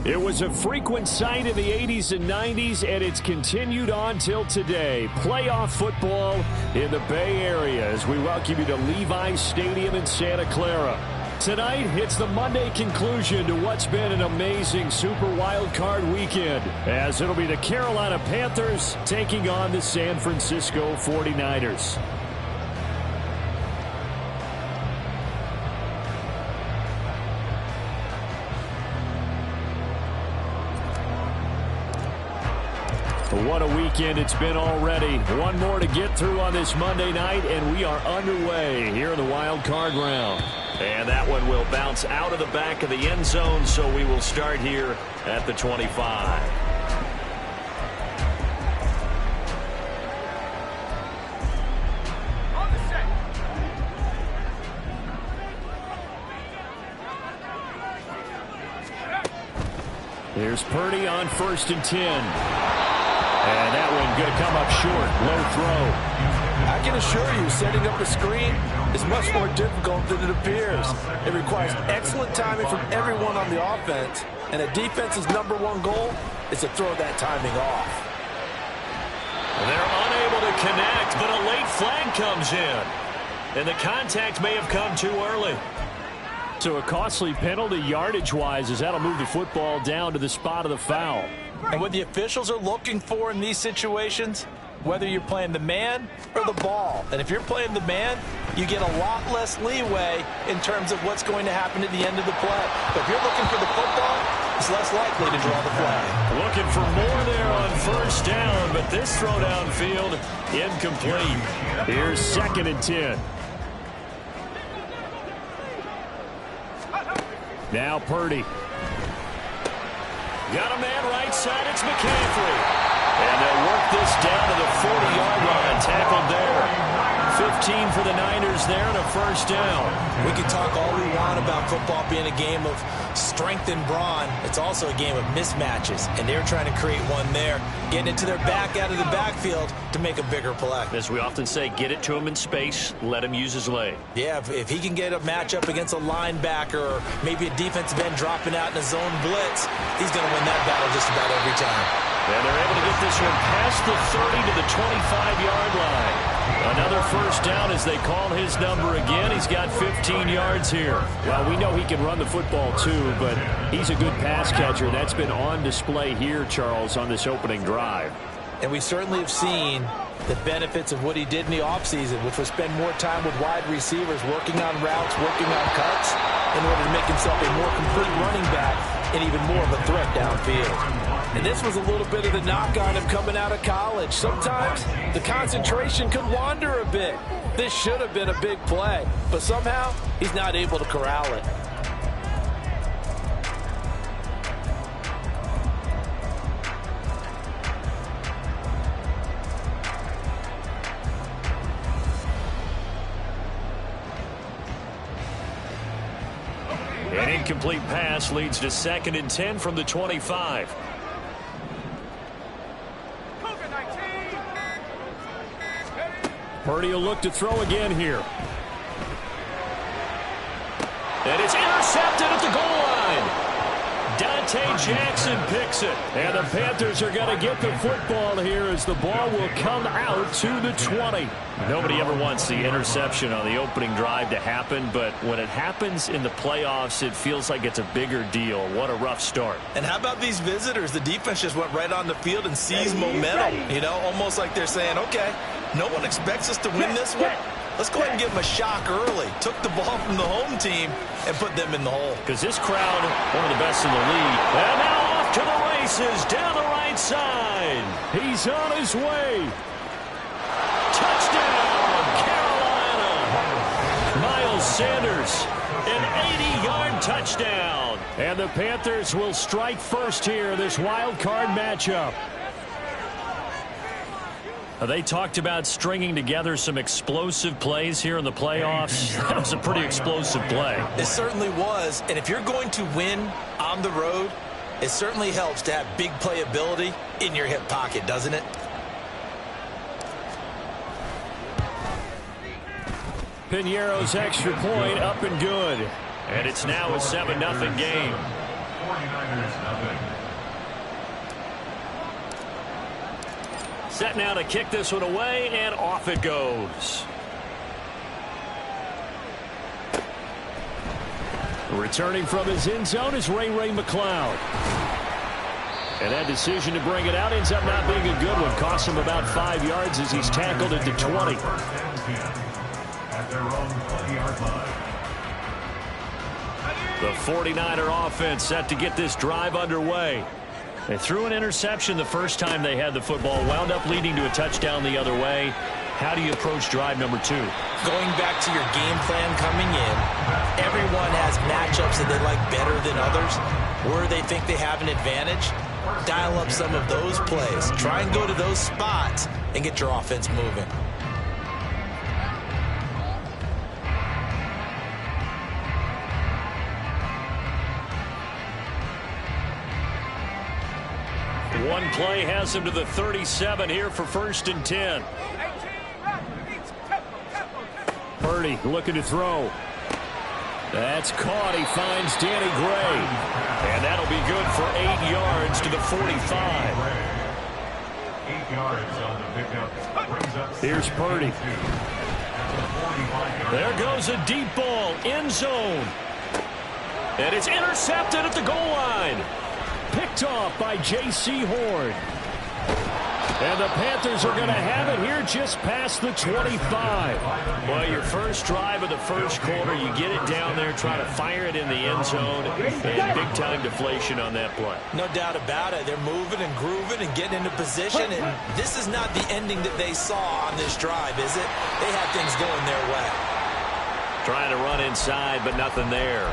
It was a frequent sight in the 80s and 90s, and it's continued on till today. Playoff football in the Bay Area as we welcome you to Levi's Stadium in Santa Clara. Tonight, it's the Monday conclusion to what's been an amazing Super Wild Card weekend, as it'll be the Carolina Panthers taking on the San Francisco 49ers. What a weekend it's been already. One more to get through on this Monday night, and we are underway here in the wild card round. And that one will bounce out of the back of the end zone, so we will start here at the 25. Here's Purdy on 1st and 10. And that one going to come up short. Low throw. I can assure you, setting up a screen is much more difficult than it appears. It requires excellent timing from everyone on the offense, and a defense's number one goal is to throw that timing off. They're unable to connect, but a late flag comes in. And the contact may have come too early. So a costly penalty yardage-wise as that'll move the football down to the spot of the foul. And what the officials are looking for in these situations, whether you're playing the man or the ball. And if you're playing the man, you get a lot less leeway in terms of what's going to happen at the end of the play. But if you're looking for the football, it's less likely to draw the flag. Looking for more there on 1st down, but this throw downfield incomplete. Here's 2nd and 10. Now Purdy. Got a man right side. It's McCaffrey. And they'll work this down to the 40-yard line. Tackled there. 15 for the Niners there and a 1st down. We can talk all we want about football being a game of strength and brawn. It's also a game of mismatches, and they're trying to create one there, getting it to their back out of the backfield to make a bigger play. As we often say, get it to him in space, let him use his leg. Yeah, if he can get a matchup against a linebacker or maybe a defensive end dropping out in a zone blitz, he's going to win that battle just about every time. And they're able to get this one past the 30 to the 25-yard line. Another 1st down as they call his number again. He's got 15 yards here. Well, we know he can run the football too, but he's a good pass catcher. That's been on display here, Charles, on this opening drive. And we certainly have seen the benefits of what he did in the offseason, which was spend more time with wide receivers, working on routes, working on cuts, in order to make himself a more complete running back and even more of a threat downfield. And this was a little bit of the knock on him coming out of college. Sometimes the concentration could wander a bit. This should have been a big play, but somehow he's not able to corral it. An incomplete pass leads to 2nd and 10 from the 25. Purdy will look to throw again here. And it's intercepted at the goal line. Dante Jackson picks it. And the Panthers are going to get the football here as the ball will come out to the 20. Nobody ever wants the interception on the opening drive to happen, but when it happens in the playoffs, it feels like it's a bigger deal. What a rough start. And how about these visitors? The defense just went right on the field and seized momentum. You know, almost like they're saying, okay, no one expects us to win this one. Let's go ahead and give them a shock early. Took the ball from the home team and put them in the hole. Because this crowd, one of the best in the league. And now off to the races down the right side. He's on his way. Touchdown, Carolina. Miles Sanders, an 80-yard touchdown. And the Panthers will strike first here in this wild card matchup. They talked about stringing together some explosive plays here in the playoffs. That was a pretty explosive play. It certainly was. And if you're going to win on the road, it certainly helps to have big playability in your hip pocket, doesn't it? Piñeiro's extra point up and good. And it's now a 7-0 game. Set now to kick this one away, and off it goes. Returning from his end zone is Ray McCloud. And that decision to bring it out ends up not being a good one. Costs him about 5 yards as he's tackled at the 20. The 49er offense set to get this drive underway. They threw an interception the first time they had the football, wound up leading to a touchdown the other way. How do you approach drive number 2? Going back to your game plan coming in, everyone has matchups that they like better than others, where they think they have an advantage. Dial up some of those plays. Try and go to those spots and get your offense moving. One play has him to the 37 here for 1st and 10. Purdy looking to throw. That's caught. He finds Danny Gray. And that'll be good for 8 yards to the 45. 8 yards on the pickup. Here's Purdy. There goes a deep ball. End zone. And it's intercepted at the goal line. Picked off by J.C. Horn. And the Panthers are going to have it here just past the 25. Well, your first drive of the first quarter, you get it down there, try to fire it in the end zone, and big-time deflation on that play. No doubt about it. They're moving and grooving and getting into position, and this is not the ending that they saw on this drive, is it? They had things going their way. Trying to run inside, but nothing there.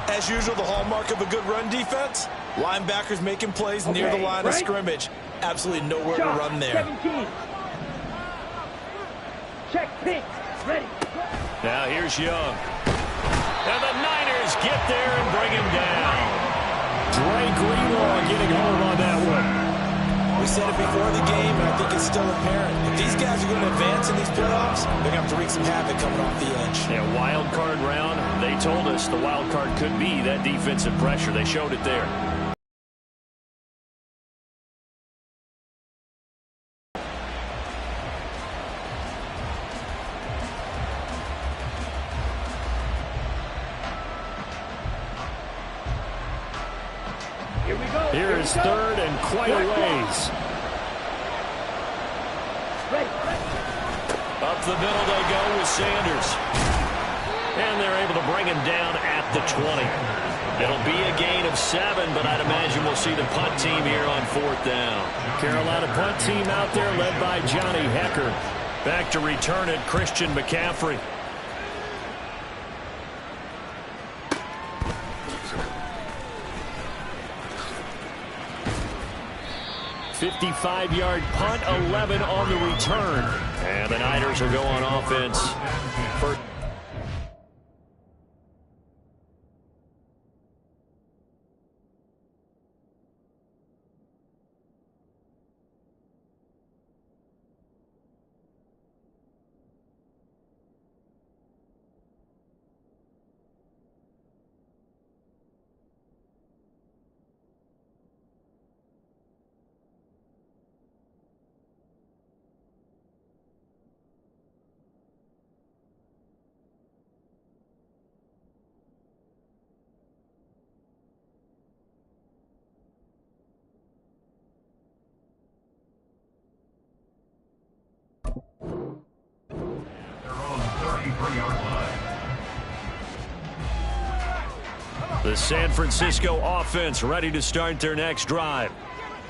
As usual, the hallmark of a good run defense, linebackers making plays near the line of scrimmage. Absolutely nowhere to run there. 17. Check pitch. Ready. Now here's Young. And the Niners get there and bring him down. Dre Greenlaw getting home on that one. We said it before the game, and I think it's still apparent. If these guys are going to advance in these playoffs, they're going to have to wreak some havoc coming off the edge. Yeah, wild card round. They told us the wild card could be that defensive pressure. They showed it there. Here is 3rd and quite a ways. Up the middle they go with Sanders. And they're able to bring him down at the 20. It'll be a gain of 7, but I'd imagine we'll see the punt team here on 4th down. Carolina punt team out there led by Johnny Hecker. Back to return it, Christian McCaffrey. 55-yard punt, 11 on the return. And the Niners will go on offense. First. The San Francisco offense ready to start their next drive.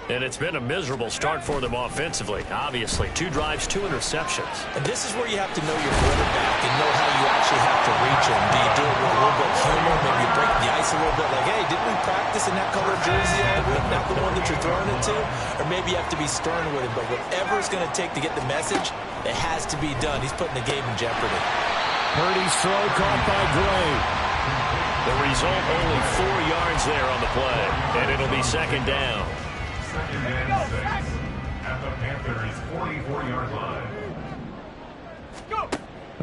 And it's been a miserable start for them offensively. Obviously, 2 drives, 2 interceptions. And this is where you have to know your quarterback and know how you actually have to reach him. Do you do it with a little bit of humor? Maybe you break the ice a little bit like, hey, didn't we practice in that color jersey all week? Not the one that you're throwing it to? Or maybe you have to be stern with him. But whatever it's going to take to get the message, it has to be done. He's putting the game in jeopardy. Purdy's throw caught by Gray. The result, only 4 yards there on the play. And it'll be 2nd down. 2nd and 6 at the Panthers' 44-yard line.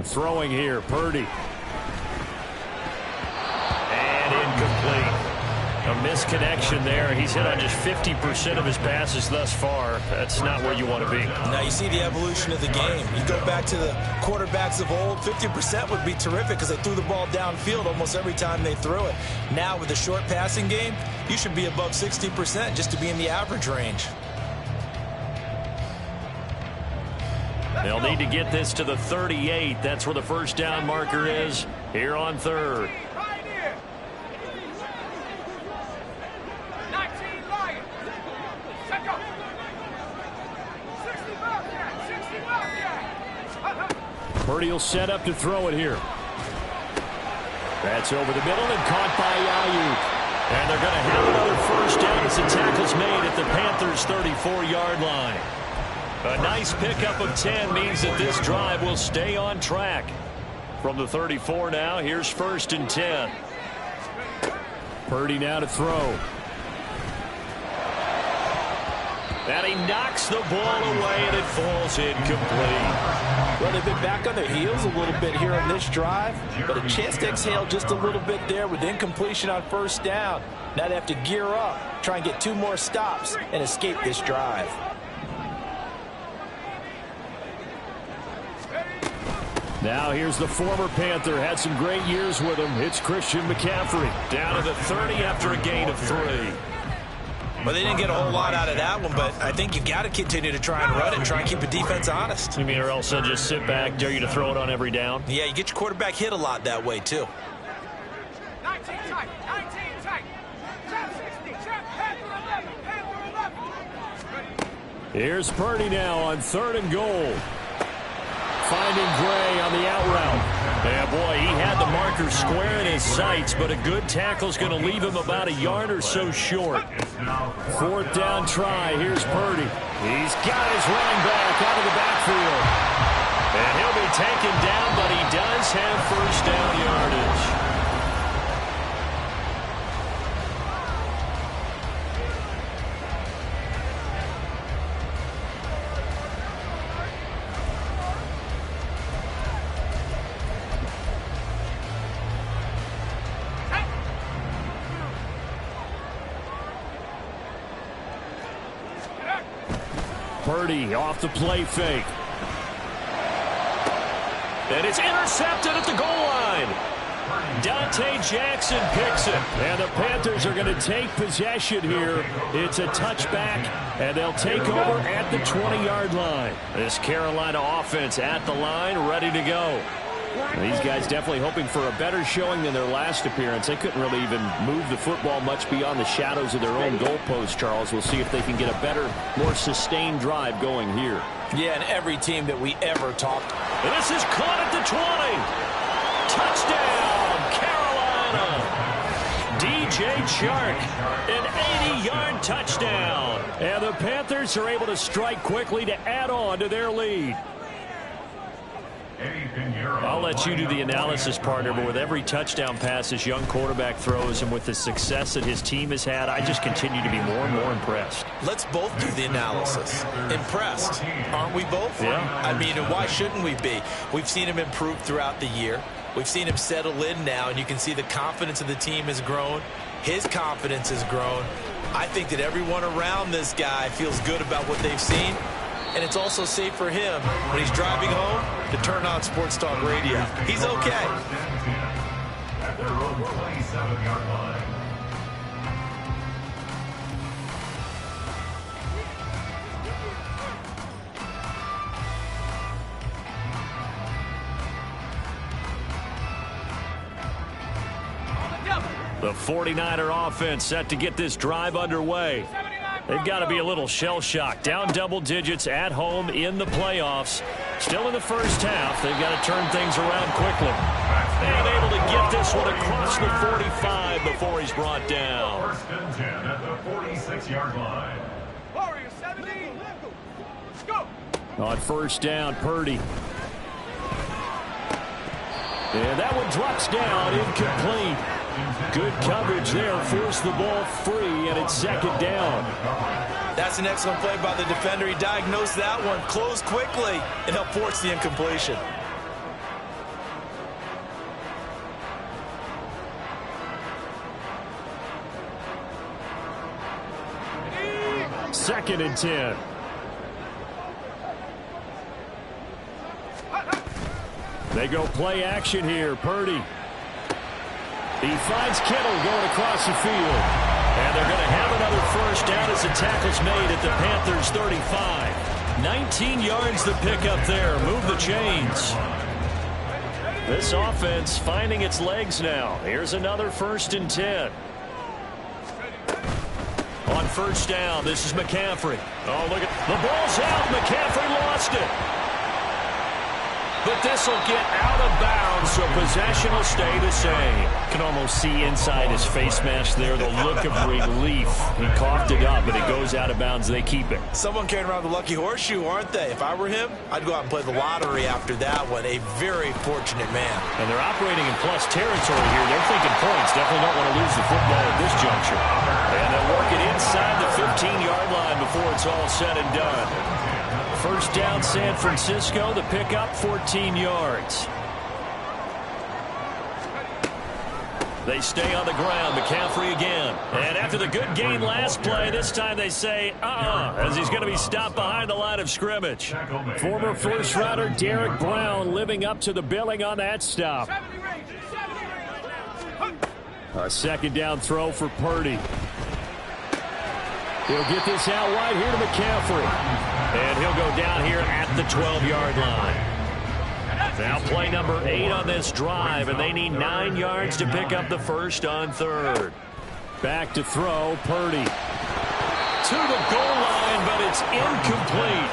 Throwing here, Purdy. And incomplete. A misconnection there. He's hit on just 50% of his passes thus far. That's not where you want to be. Now you see the evolution of the game. You go back to the quarterbacks of old, 50% would be terrific because they threw the ball downfield almost every time they threw it. Now with the short passing game, you should be above 60% just to be in the average range. They'll need to get this to the 38. That's where the first down marker is here on third. Purdy will set up to throw it here. That's over the middle and caught by Ayuk. And they're going to have another first down as the tackle's made at the Panthers' 34-yard line. A nice pickup of 10 means that this drive will stay on track. From the 34 now, here's first and 10. Purdy now to throw. And he knocks the ball away, and it falls incomplete. Well, they've been back on their heels a little bit here on this drive, but a chance to exhale just a little bit there with incompletion on first down. Now they have to gear up, try and get 2 more stops, and escape this drive. Now here's the former Panther. Had some great years with him. It's Christian McCaffrey. Down to the 30 after a gain of 3. Well, they didn't get a whole lot out of that one, but I think you got to continue to try and run it, try and keep the defense honest. You mean, or else they'll just sit back, dare you to throw it on every down? Yeah, you get your quarterback hit a lot that way, too. 19 tight, 19 tight. Trap 60, trap Panther 11, Panther 11. Here's Purdy now on 3rd and goal. Finding Gray on the out route. Yeah, boy, he had the marker square in his sights, but a good tackle's going to leave him about a yard or so short. 4th down try. Here's Purdy. He's got his running back out of the backfield. And he'll be taken down, but he does have first down yardage. Purdy off the play fake. And it's intercepted at the goal line. Dante Jackson picks it. And the Panthers are going to take possession here. It's a touchback, and they'll take over at the 20-yard line. This Carolina offense at the line, ready to go. These guys definitely hoping for a better showing than their last appearance. They couldn't really even move the football much beyond the shadows of their own goalpost, Charles. We'll see if they can get a better, more sustained drive going here. Yeah, and every team that we ever talked. And this is caught at the 20. Touchdown, Carolina. DJ Chark, an 80-yard touchdown. And the Panthers are able to strike quickly to add on to their lead. I'll let you do the analysis, partner, but with every touchdown pass this young quarterback throws and with the success that his team has had, I just continue to be more and more impressed. Let's both do the analysis. Impressed, aren't we both? Yeah. I mean, why shouldn't we be? We've seen him improve throughout the year. We've seen him settle in now, and you can see the confidence of the team has grown. His confidence has grown. I think that everyone around this guy feels good about what they've seen. And it's also safe for him when he's driving home to turn on Sports Talk Radio. He's okay. At their own 27-yard line. The 49er offense set to get this drive underway. They've got to be a little shell-shocked. Down double digits at home in the playoffs. Still in the first half. They've got to turn things around quickly. And able to get this one across the 45 before he's brought down. First and 10 at the 46-yard line. Warriors 17. Let's go. On first down, Purdy. And that one drops down, incomplete. Good coverage there, forced the ball free, and it's 2nd down. That's an excellent play by the defender. He diagnosed that one, closed quickly, and helped force the incompletion. 2nd and 10. They go play action here. Purdy. He finds Kittle going across the field. And they're going to have another first down as the tackle's made at the Panthers' 35. 19 yards to pick up there. Move the chains. This offense finding its legs now. Here's another 1st and 10. On first down, this is McCaffrey. Oh, look at the ball's out. McCaffrey lost it. But this will get out of bounds, so possession will stay the same. Can almost see inside his face mask there the look of relief. He coughed it up, but it goes out of bounds. They keep it. Someone carrying around the lucky horseshoe, aren't they? If I were him, I'd go out and play the lottery after that one. A very fortunate man. And they're operating in plus territory here. They're thinking points. Definitely don't want to lose the football at this juncture. And they'll work it inside the 15-yard line before it's all said and done. First down, San Francisco. The pickup, 14 yards. They stay on the ground. McCaffrey again. And after the good gain last play, this time they say, as he's going to be stopped behind the line of scrimmage. Former first-rounder Derek Brown living up to the billing on that stop. A 2nd down throw for Purdy. He'll get this out wide here to McCaffrey. And he'll go down here at the 12-yard line. Now play number 8 on this drive, and they need 9 yards to pick up the first on 3rd. Back to throw, Purdy. To the goal line, but it's incomplete.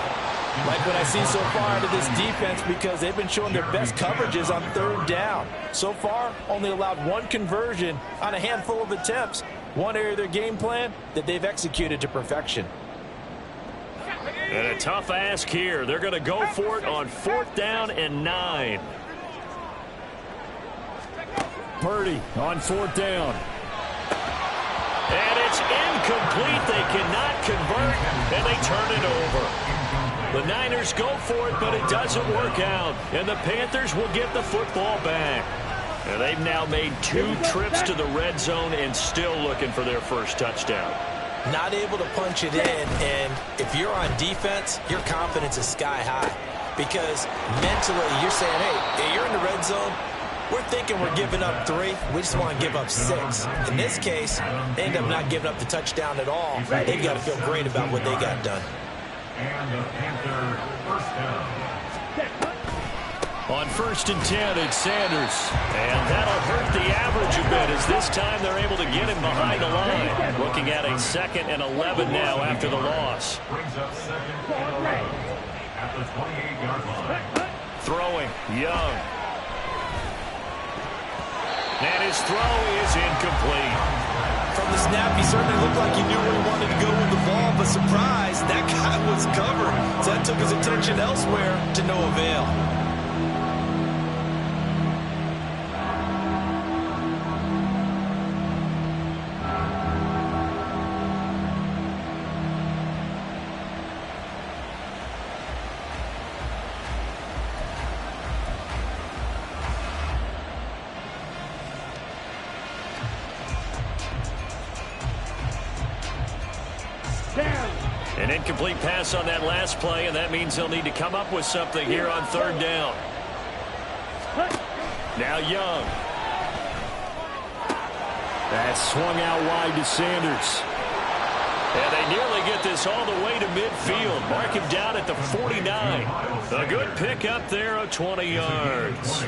Like what I see so far out of this defense, because they've been showing their best coverages on 3rd down. So far, only allowed 1 conversion on a handful of attempts. One area of their game plan that they've executed to perfection. And a tough ask here. They're going to go for it on 4th down and 9. Purdy on 4th down. And it's incomplete. They cannot convert, and they turn it over. The Niners go for it, but it doesn't work out. And the Panthers will get the football back. And they've now made 2 trips to the red zone and still looking for their first touchdown. Not able to punch it in, and if you're on defense, your confidence is sky high. Because mentally, you're saying, hey, you're in the red zone. We're thinking we're giving up 3. We just want to give up 6. In this case, they end up not giving up the touchdown at all. They've got to feel great about what they got done. And the Panther first down. On 1st and 10, it's Sanders. And that'll hurt the average a bit as this time they're able to get him behind the line. Looking at a 2nd and 11 now after the loss. Brings up 2nd and 11 at the 28-yard line. Throwing, Young. And his throw is incomplete. From the snap, he certainly looked like he knew where he wanted to go with the ball, but surprise, that guy was covered. So that took his attention elsewhere to no avail. An incomplete pass on that last play, and that means they'll need to come up with something here on 3rd down. Now Young. That's swung out wide to Sanders. And they nearly get this all the way to midfield. Mark him down at the 49. A good pickup there of 20 yards.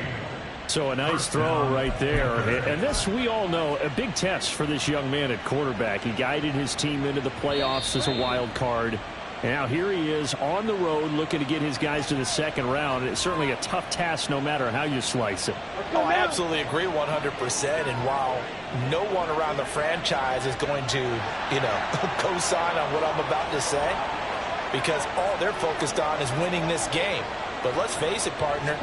So a nice throw right there. And this, we all know, a big test for this young man at quarterback. He guided his team into the playoffs as a wild card. And now here he is on the road looking to get his guys to the 2nd round. It's certainly a tough task no matter how you slice it. Oh, I absolutely agree 100%. And while no one around the franchise is going to, co-sign on what I'm about to say, because all they're focused on is winning this game. But let's face it, partner,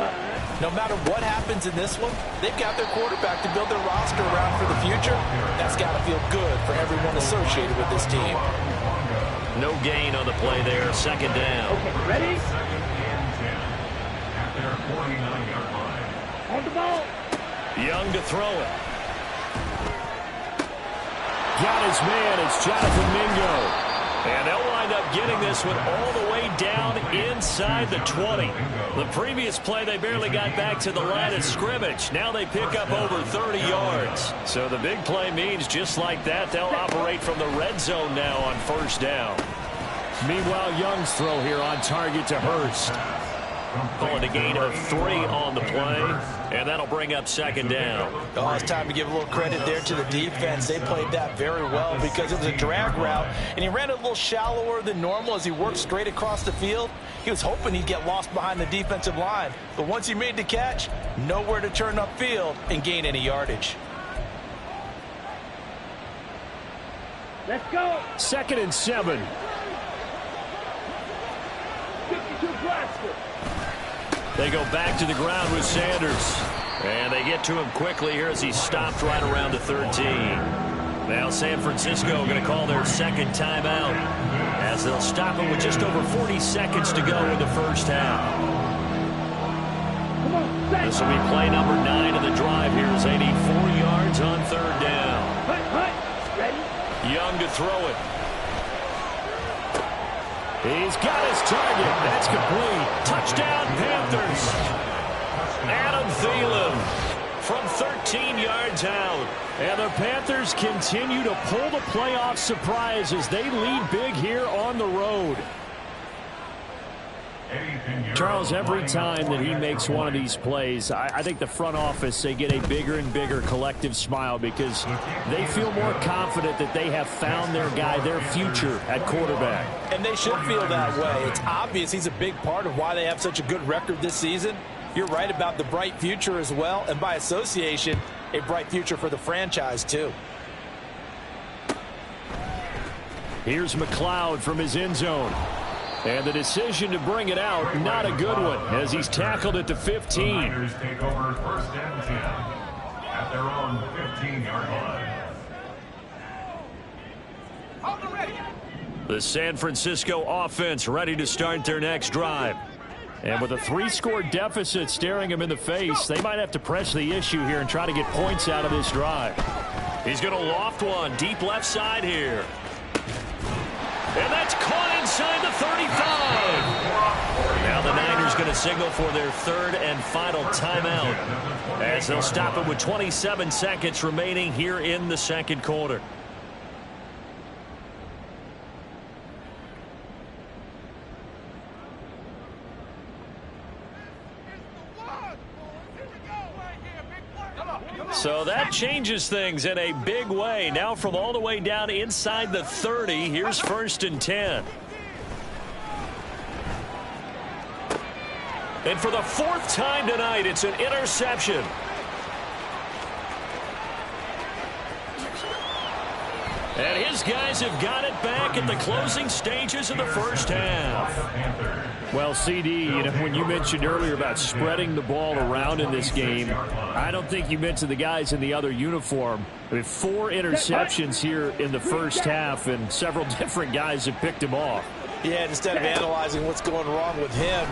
no matter what happens in this one, they've got their quarterback to build their roster around for the future. That's got to feel good for everyone associated with this team. No gain on the play there, 2nd down. Okay, ready? 2nd and 10 at their 49-yard line. On the ball. Young to throw it. Got his man. It's Jonathan Mingo. And they'll wind up getting this one all the way down inside the 20. The previous play, they barely got back to the line of scrimmage. Now they pick up over 30 yards. So the big play means just like that, they'll operate from the red zone now on first down. Meanwhile, Young's throw here on target to Hurst. Calling a gain of 3 on the play, and that'll bring up second down. Oh, it's time to give a little credit there to the defense. They played that very well because it was a drag route, and he ran a little shallower than normal as he worked straight across the field. He was hoping he'd get lost behind the defensive line, but once he made the catch, nowhere to turn upfield and gain any yardage. Let's go. 2nd and 7. 52 Glasgow. They go back to the ground with Sanders. And they get to him quickly here as he's stopped right around the 13. Now San Francisco going to call their second timeout as they'll stop him with just over 40 seconds to go in the first half. This will be play number 9 of the drive here as they need 4 yards on third down. Ready? Young to throw it. He's got his target. That's complete. Touchdown, Panthers. Adam Thielen from 13 yards out. And the Panthers continue to pull the playoff surprise as they lead big here on the road. Charles, every time that he makes one of these plays, I think the front office, they get a bigger and bigger collective smile because they feel more confident that they have found their guy, their future at quarterback. And they should feel that way. It's obvious he's a big part of why they have such a good record this season. You're right about the bright future as well, and by association, a bright future for the franchise too. Here's McLeod from his end zone. And the decision to bring it out, not a good one, as he's tackled at the 15. The Niners take over 1st and 10 at their own 15-yard line. Hold them ready. The San Francisco offense ready to start their next drive. And with a 3-score deficit staring him in the face, they might have to press the issue here and try to get points out of this drive. He's going to loft one deep left side here. And that's caught inside the 35. Now the Niners going to signal for their 3rd and final timeout as they'll stop it with 27 seconds remaining here in the second quarter. So that changes things in a big way. Now from all the way down inside the 30, here's 1st and 10. And for the 4th time tonight, it's an interception. And his guys have got it back at the closing stages of the first half. Well, CD, when you mentioned earlier about spreading the ball around in this game, I don't think you mentioned the guys in the other uniform. I mean, 4 interceptions here in the first half, and several different guys have picked him off. Yeah, instead of analyzing what's going wrong with him,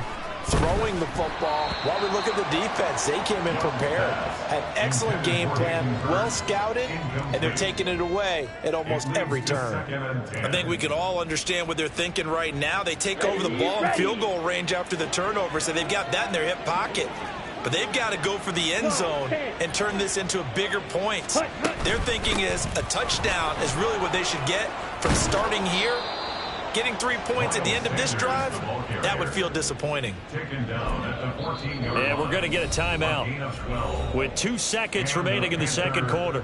throwing the football, while we look at the defense, they came in prepared, had excellent game plan, well scouted, and they're taking it away at almost every turn. I think we can all understand what they're thinking right now. They take over the ball in field goal range after the turnover, so they've got that in their hip pocket. But they've got to go for the end zone and turn this into a bigger point. Their thinking is a touchdown is really what they should get from starting here. Getting 3 points at the end of this drive, that would feel disappointing. And we're going to get a timeout with 2 seconds remaining in the second quarter.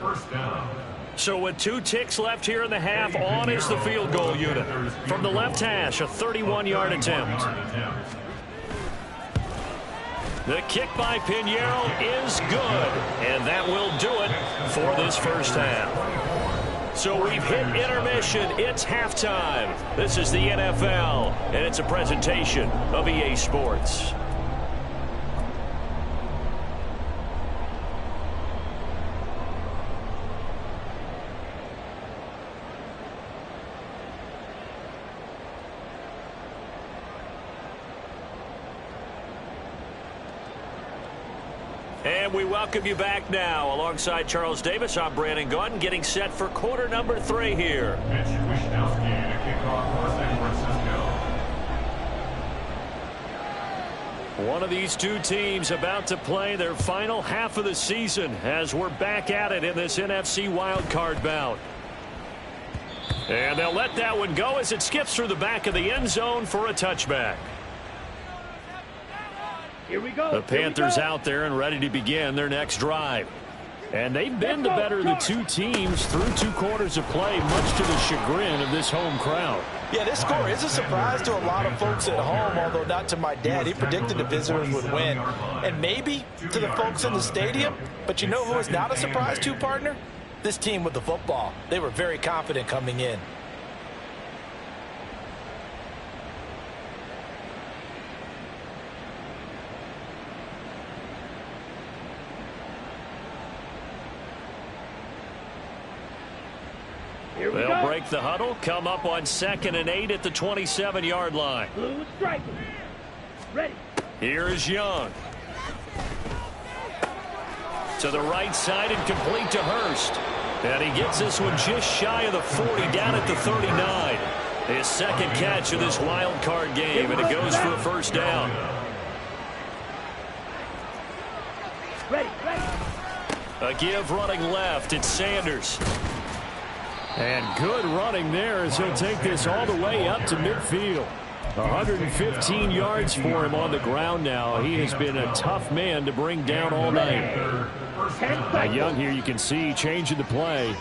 So with 2 ticks left here in the half, on is the field goal unit. From the left hash, a 31-yard attempt. The kick by Pinheiro is good, and that will do it for this first half. So we've hit intermission. It's halftime. This is the NFL, and it's a presentation of EA Sports. And we welcome you back now. Alongside Charles Davis, I'm Brandon Gaudin, getting set for quarter number 3 here. Mitch Wishnowsky to kick kickoff for San Francisco. One of these two teams about to play their final half of the season as we're back at it in this NFC wildcard bout. And they'll let that one go as it skips through the back of the end zone for a touchback. Here we go. The Panthers out there and ready to begin their next drive. And they've been the better of the two teams through 2 quarters of play, much to the chagrin of this home crowd. Yeah, this score is a surprise to a lot of folks at home, although not to my dad. He predicted the visitors would win. And maybe to the folks in the stadium. But you know who is not a surprise to, partner? This team with the football. They were very confident coming in. They'll break the huddle, come up on 2nd and 8 at the 27-yard line. Blue stripe. Ready. Here is Young. To the right side and complete to Hurst. And he gets this one just shy of the 40, down at the 39. His second catch of this wild card game, and it goes for a first down. Ready, ready. A give running left. It's Sanders. And good running there as he'll take this all the way up to midfield. 115 yards for him on the ground now. He has been a tough man to bring down all night. Now Young here, you can see changing the play.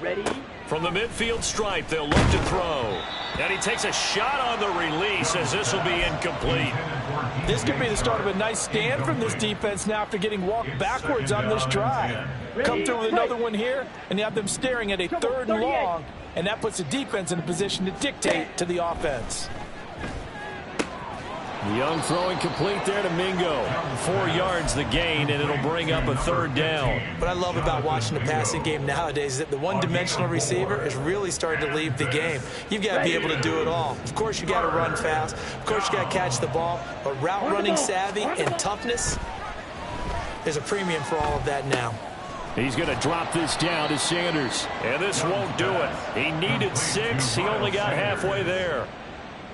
Ready. From the midfield stripe, they'll look to throw. And he takes a shot on the release as this will be incomplete. This could be the start of a nice stand from this defense now after getting walked backwards on this drive. Come through with another one here, and you have them staring at a 3rd and long, and that puts the defense in a position to dictate to the offense. Young throwing complete there to Mingo. 4 yards the gain, and it'll bring up a 3rd down. What I love about watching the passing game nowadays is that the one-dimensional receiver is really starting to leave the game. You've got to be able to do it all. Of course, you got to run fast. Of course, you got to catch the ball. But route running savvy and toughness, there's a premium for all of that now. He's going to drop this down to Sanders. And this won't do it. He needed 6. He only got halfway there.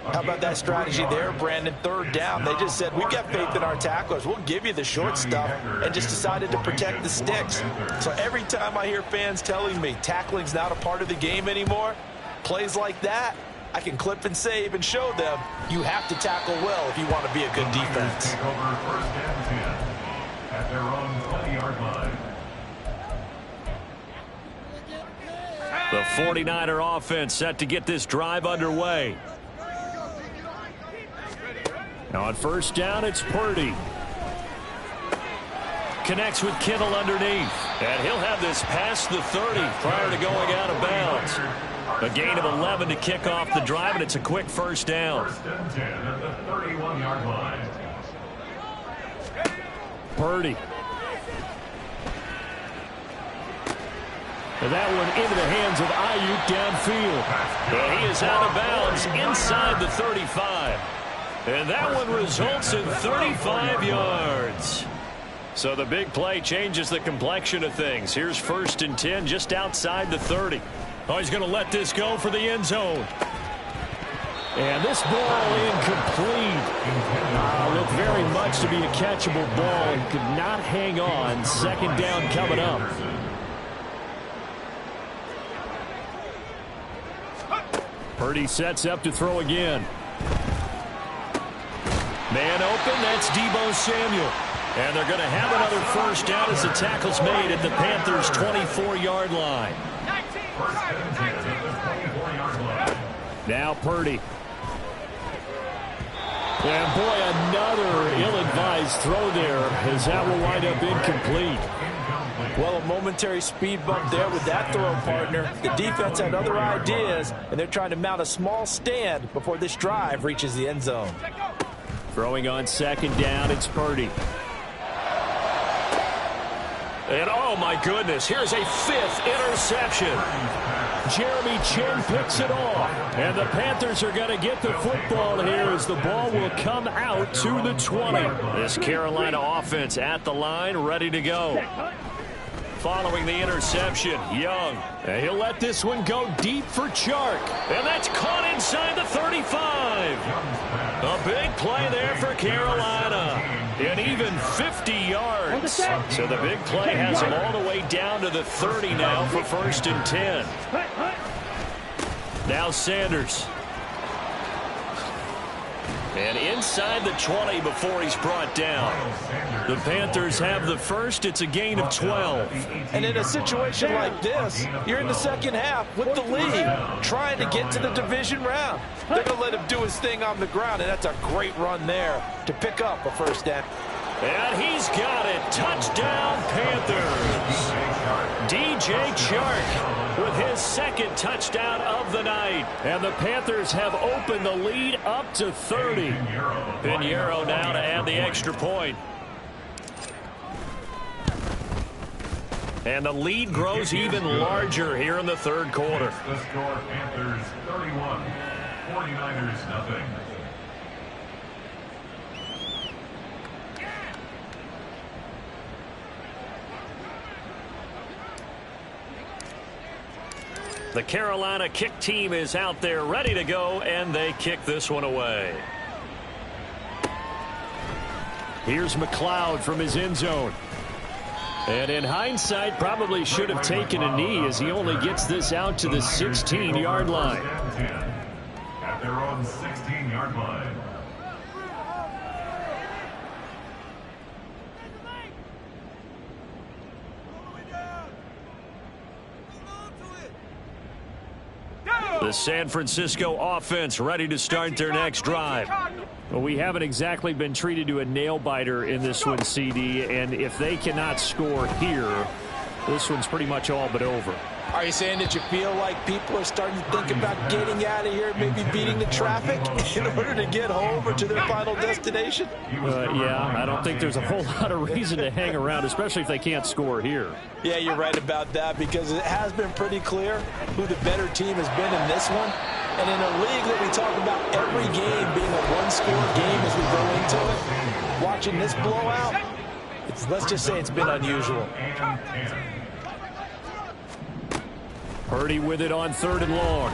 How about that strategy there, Brandon? 3rd down. They just said, we've got faith in our tacklers. We'll give you the short stuff, and just decided to protect the sticks. So every time I hear fans telling me tackling's not a part of the game anymore, plays like that, I can clip and save and show them you have to tackle well if you want to be a good defense. Take over 1st and 10 at their own 20-yard line. The 49er offense set to get this drive underway. Now on 1st down, it's Purdy. Connects with Kittle underneath. And he'll have this past the 30 prior to going out of bounds. A gain of 11 to kick off the drive, and it's a quick first down. 1st and 10 at the 31-yard line. Purdy. And that one into the hands of Ayuk downfield. Well, he is out of bounds inside the 35. And that one results in 35 yards. So the big play changes the complexion of things. Here's 1st and 10 just outside the 30. Oh, he's going to let this go for the end zone. And this ball incomplete. Looked very much to be a catchable ball. He could not hang on. 2nd down coming up. Purdy sets up to throw again. Man open, that's Deebo Samuel. And they're going to have another first down as the tackle's made at the Panthers' 24-yard line. Now Purdy. And boy, another ill-advised throw there as that will wind up incomplete. Well, a momentary speed bump there with that throw, partner. The defense had other ideas, and they're trying to mount a small stand before this drive reaches the end zone. Throwing on 2nd down, it's Purdy. And oh my goodness, here's a 5th interception. Jeremy Chinn picks it off. And the Panthers are going to get the football here as the ball will come out to the 20. This Carolina offense at the line, ready to go. following the interception. Young. And he'll let this one go deep for Chark. And that's caught inside the 35. A big play there for Carolina. And even 50 yards. So the big play has him all the way down to the 30 now for 1st and 10. Now Sanders. And inside the 20 before he's brought down. The Panthers have the first. It's a gain of 12. And in a situation like this, you're in the second half with the lead, trying to get to the division round. They're going to let him do his thing on the ground, and that's a great run there to pick up a first down. And he's got it. Touchdown, Panthers. DJ Chark with his second touchdown of the night. And the Panthers have opened the lead up to 30. Pinheiro now to add the extra point. And the lead grows even larger here in the third quarter. The score, Panthers 31, 49ers nothing. The Carolina kick team is out there ready to go, and they kick this one away. Here's McLeod from his end zone. And in hindsight, probably should have taken a knee as he only gets this out to the 16-yard line. At their own 16-yard line. The San Francisco offense ready to start their next drive. Well, we haven't exactly been treated to a nail-biter in this one, CD, and if they cannot score here, this one's pretty much all but over. Are you saying that you feel like people are starting to think about getting out of here, maybe beating the traffic in order to get home or to their final destination? Yeah, I don't think there's a whole lot of reason to hang around, especially if they can't score here. Yeah, you're right about that, because it has been pretty clear who the better team has been in this one. And in a league that we talk about every game being a one-score game as we go into it, watching this blowout, let's just say it's been unusual. Purdy with it on 3rd and long.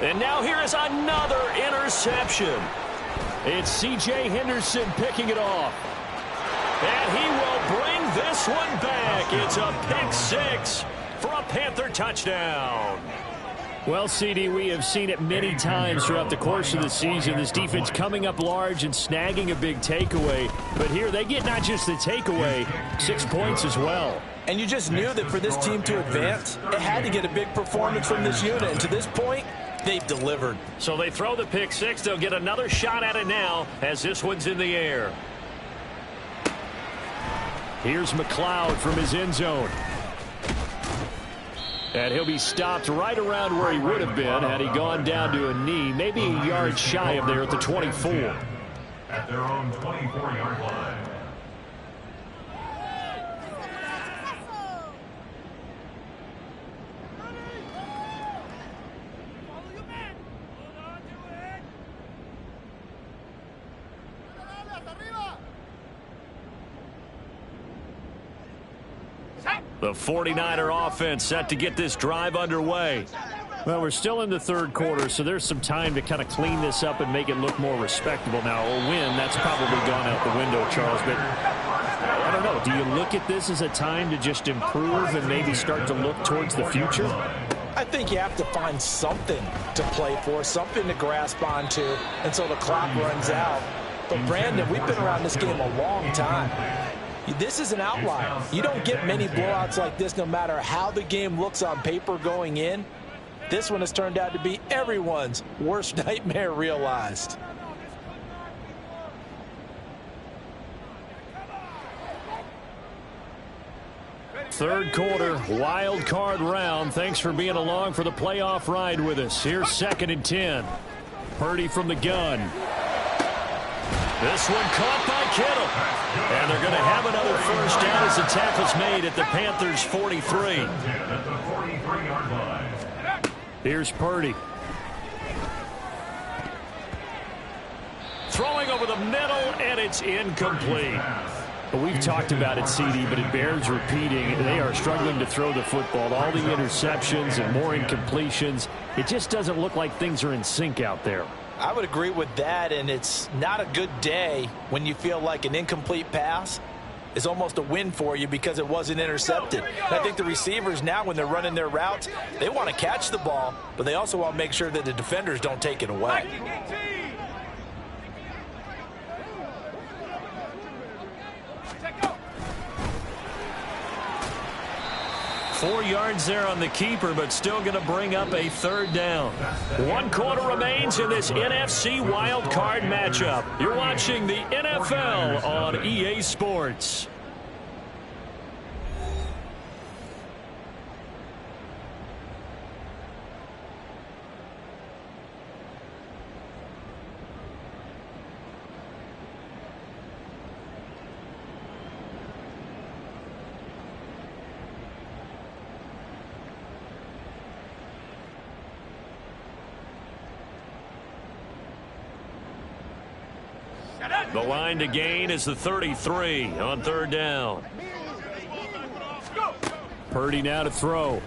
And now here is another interception. It's C.J. Henderson picking it off. And he will bring this one back. It's a pick six for a Panther touchdown. Well, CD, we have seen it many times throughout the course of the season. This defense coming up large and snagging a big takeaway. But here they get not just the takeaway, 6 points as well. And you just knew that for this team to advance, it had to get a big performance from this unit. And to this point, they've delivered. So they throw the pick six. They'll get another shot at it now as this one's in the air. Here's McLeod from his end zone. And he'll be stopped right around where he would have been had he gone down to a knee, maybe a yard shy of there at the 24. At their own 24-yard line. The 49er offense set to get this drive underway. Well, we're still in the third quarter, so there's some time to kind of clean this up and make it look more respectable. Now, a win, that's probably gone out the window, Charles, but I don't know. Do you look at this as a time to just improve and maybe start to look towards the future? I think you have to find something to play for, something to grasp onto until the clock runs out. But, Brandon, we've been around this game a long time. This is an outlier. You don't get many blowouts like this no matter how the game looks on paper going in. This one has turned out to be everyone's worst nightmare realized. Third quarter, wild card round. Thanks for being along for the playoff ride with us. Here's 2nd and 10. Purdy from the gun. This one caught by Kittle. And they're going to have another first down as the tackle's made at the Panthers' 43. Here's Purdy. Throwing over the middle, and it's incomplete. We've talked about it, CD, but it bears repeating. They are struggling to throw the football. All the interceptions and more incompletions. It just doesn't look like things are in sync out there. I would agree with that, and it's not a good day when you feel like an incomplete pass is almost a win for you because it wasn't intercepted. And I think the receivers now, when they're running their routes, they want to catch the ball, but they also want to make sure that the defenders don't take it away. 4 yards there on the keeper, but still going to bring up a third down. 1 quarter remains in this NFC Wild Card matchup. You're watching the NFL on EA Sports. The line to gain is the 33 on third down. Purdy now to throw.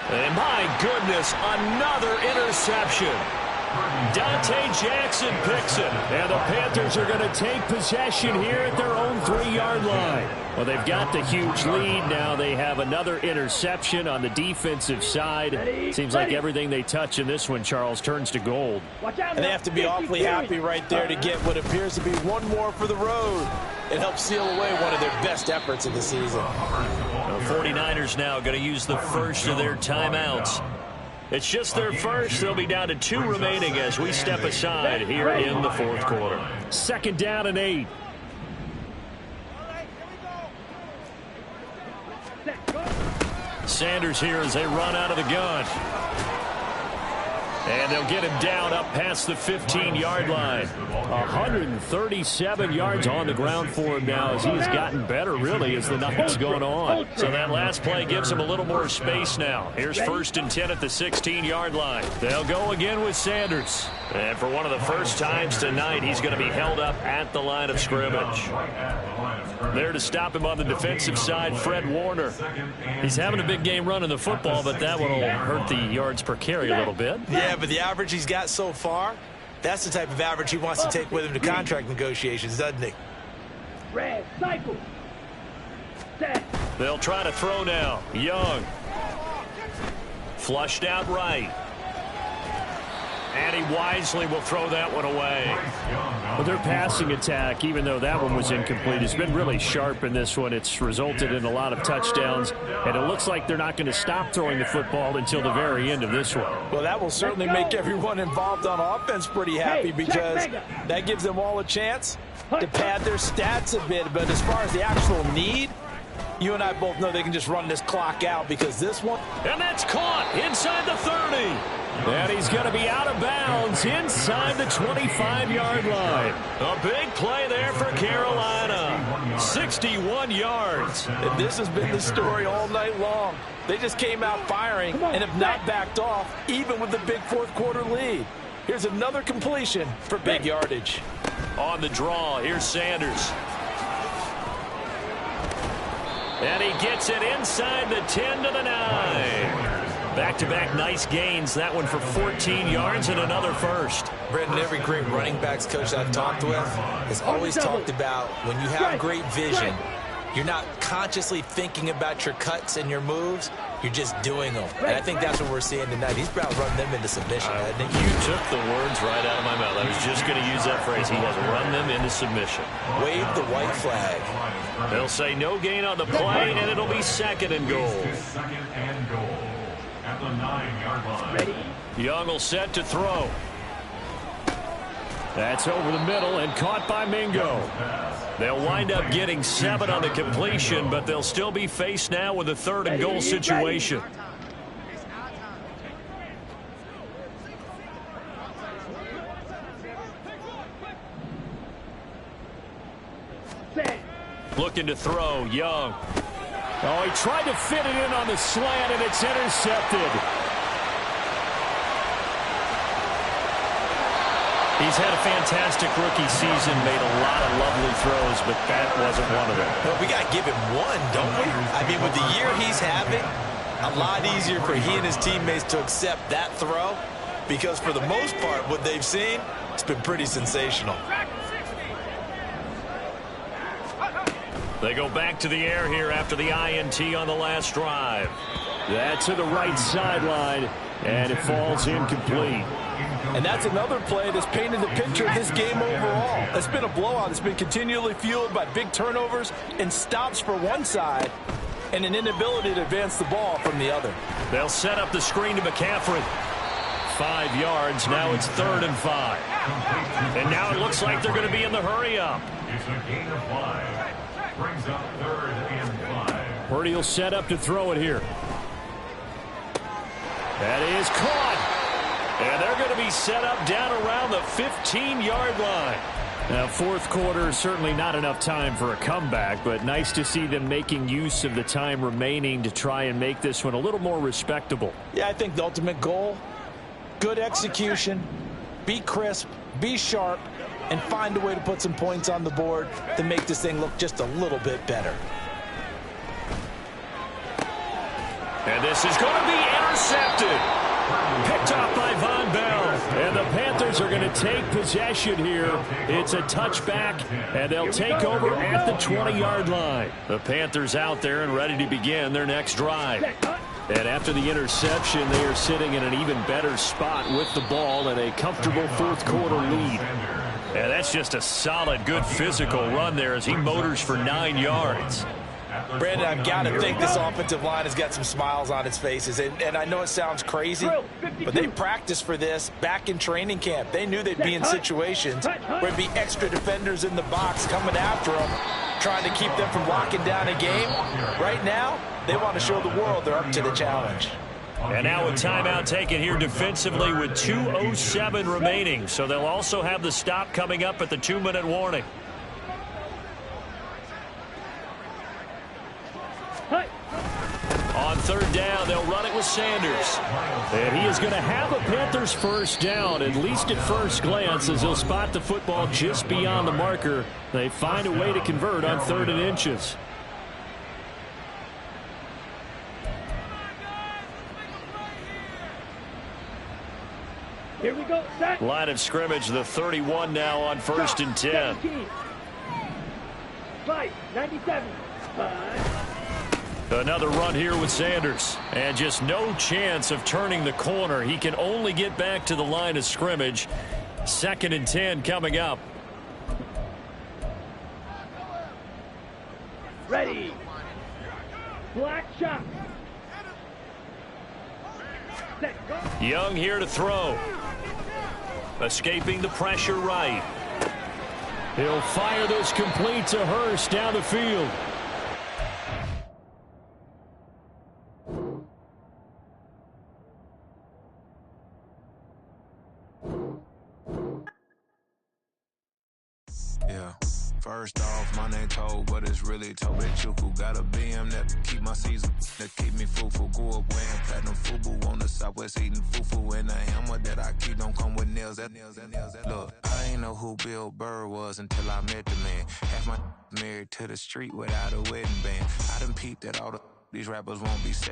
And my goodness, another interception. Dante Jackson picks it. And the Panthers are going to take possession here at their own 3-yard line. Well, they've got the huge lead. Now they have another interception on the defensive side. Seems like everything they touch in this one, Charles, turns to gold. And they have to be awfully happy right there to get what appears to be one more for the road. It helps seal away one of their best efforts of the season. The 49ers now going to use the first of their timeouts. It's just their first. They'll be down to 2 remaining as we step aside here in the fourth quarter. 2nd down and 8. Sanders here as they run out of the gun. And they'll get him down up past the 15-yard line. 137 yards on the ground for him now as he's gotten better, really, as the night's gone on. So that last play gives him a little more space now. Here's 1st and 10 at the 16-yard line. They'll go again with Sanders. And for one of the first times tonight, he's going to be held up at the line of scrimmage. There to stop him on the defensive side, Fred Warner. He's having a big game running the football, but that one will hurt the yards per carry a little bit. Yeah, but the average he's got so far, that's the type of average he wants to take with him to contract negotiations, doesn't he? Red, cycle. Set. They'll try to throw now. Young. Flushed out right. And he wisely will throw that one away. Well, their passing attack, even though that one was incomplete, has been really sharp in this one. It's resulted in a lot of touchdowns, and it looks like they're not going to stop throwing the football until the very end of this one. Well, that will certainly make everyone involved on offense pretty happy because that gives them all a chance to pad their stats a bit. But as far as the actual need, you and I both know they can just run this clock out because this one... And that's caught inside the 30. And he's going to be out of bounds inside the 25-yard line. A big play there for Carolina. 61 yards. And this has been the story all night long. They just came out firing and have not backed off, even with the big fourth quarter lead. Here's another completion for big yardage. On the draw, here's Sanders. And he gets it inside the 10 to the 9. Back-to-back nice gains. That one for 14 yards and another first. Brendan, every great running backs coach I've talked with has always talked about when you have great vision, you're not consciously thinking about your cuts and your moves. You're just doing them. And I think that's what we're seeing tonight. He's about running them into submission, hasn't he? You took the words right out of my mouth. I was just going to use that phrase. He has run them into submission. Wave the white flag. They'll say no gain on the play, and it'll be 2nd and goal. 2nd and goal at the 9-yard line. Young will set to throw. That's over the middle and caught by Mingo. They'll wind up getting 7 on the completion, but they'll still be faced now with a 3rd and goal situation. Looking to throw, Young. Oh, he tried to fit it in on the slant, and it's intercepted. He's had a fantastic rookie season, made a lot of lovely throws, but that wasn't one of them. Well, we got to give him one, don't we? I mean, with the year he's having, a lot easier for he and his teammates to accept that throw, because for the most part, what they've seen, it's been pretty sensational. They go back to the air here after the INT on the last drive. That's to the right sideline, and it falls incomplete. And that's another play that's painted the picture of this game overall. It's been a blowout. It's been continually fueled by big turnovers and stops for one side and an inability to advance the ball from the other. They'll set up the screen to McCaffrey. 5 yards. Now it's 3rd and 5. And now it looks like they're going to be in the hurry-up. It's a gain of 5. Brings up 3rd and 5. Purdy will set up to throw it here. That is caught. And they're going to be set up down around the 15-yard line. Now, fourth quarter, certainly not enough time for a comeback, but nice to see them making use of the time remaining to try and make this one a little more respectable. Yeah, I think the ultimate goal, good execution, be crisp, be sharp, and find a way to put some points on the board to make this thing look just a little bit better. And this is going to be intercepted. Picked off by Von Bell. And the Panthers are going to take possession here. It's a touchback, and they'll take over at the 20-yard line. The Panthers out there and ready to begin their next drive. And after the interception, they are sitting in an even better spot with the ball and a comfortable fourth quarter lead. And that's just a solid, good physical run there as he motors for 9 yards. Brandon, I've got to think this offensive line has got some smiles on its faces. And I know it sounds crazy, but they practiced for this back in training camp. They knew they'd be in situations where there'd be extra defenders in the box coming after them, trying to keep them from locking down a game. Right now, they want to show the world they're up to the challenge. And now a timeout taken here defensively with 2:07 remaining. So they'll also have the stop coming up at the 2-minute warning. On 3rd down, they'll run it with Sanders. And he is going to have a Panthers first down, at least at first glance, as he'll spot the football just beyond the marker. They find a way to convert on 3rd and inches. Here we go. Set. Line of scrimmage, the 31 now on 1st and 10. 97. Another run here with Sanders. And just no chance of turning the corner. He can only get back to the line of scrimmage. 2nd and 10 coming up. Ready. Black shot. Set. Go. Young here to throw. Escaping the pressure right. He'll fire this complete to Hurst down the field. Yeah. First off, my name Toad, but it's really Tobe Chuku. Got a BM that keep my season, that keep me fruitful. Grew up wearing platinum FUBU on the Southwest eating fufu. And the hammer that I keep don't come with nails. Look, I ain't know who Bill Burr was until I met the man. Half my married to the street without a wedding band. I done peeped that all these rappers won't be safe.